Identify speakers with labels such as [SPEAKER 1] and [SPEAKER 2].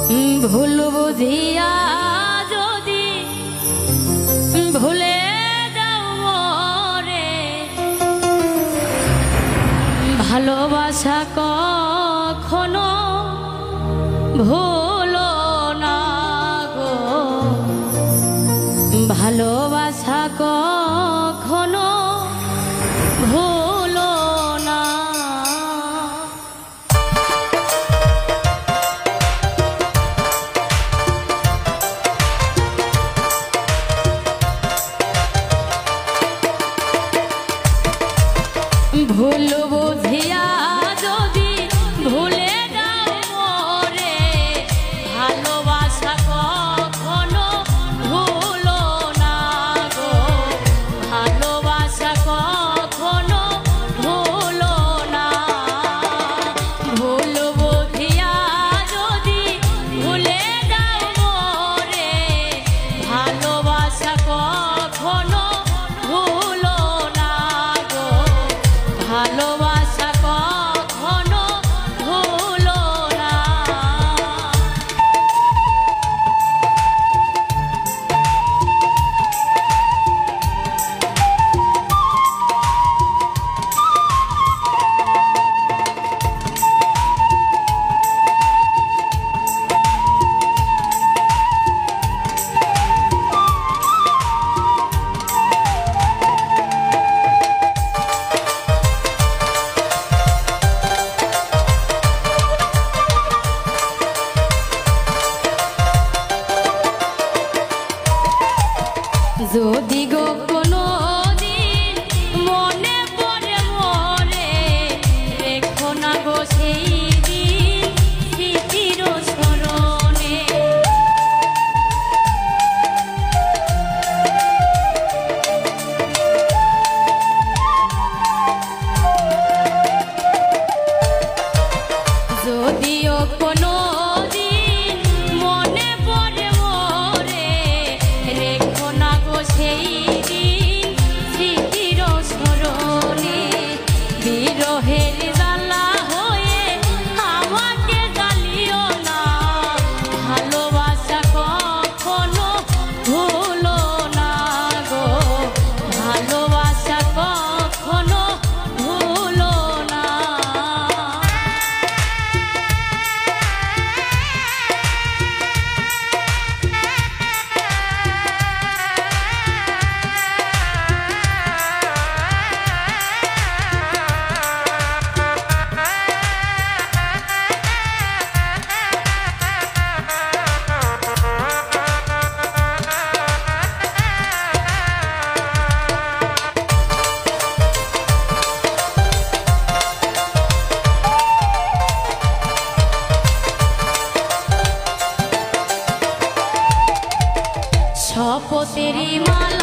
[SPEAKER 1] ভুল বুঝিয়া যদি ভুলে যাও রে, ভালোবাসা কখনো ভুলো না গো, ভালোবাসা কখনো ভুলো না। ভুল বুঝিয়া যদি ভুলে যাও রে, ভালোবাসা কখনো ভুলো না গো, ভালোবাসা কখনো ভুলো না। ভুল বুঝিয়া যদি ভুলে যাও রে, ভালোবাসা কখনো ভুলো না গো, ভালোবাসা কখনো ভুলো না। যদি গো কোনো দিন মনে পড়ে মরে, রেখো না গো সেই দিন স্মৃতির স্মরণে। যদিও কোনো দিন মনে পড়ে মরে, রেখো না গো সেই দিন স্মৃতির স্মরণে। বিরহের জ্বালা হয়ে আমাকে জ্বালিও না, ভালোবাসা কখনো ভুলো না গো, ভালোবাসা কখনো ভুলো না। শপথেরই মালা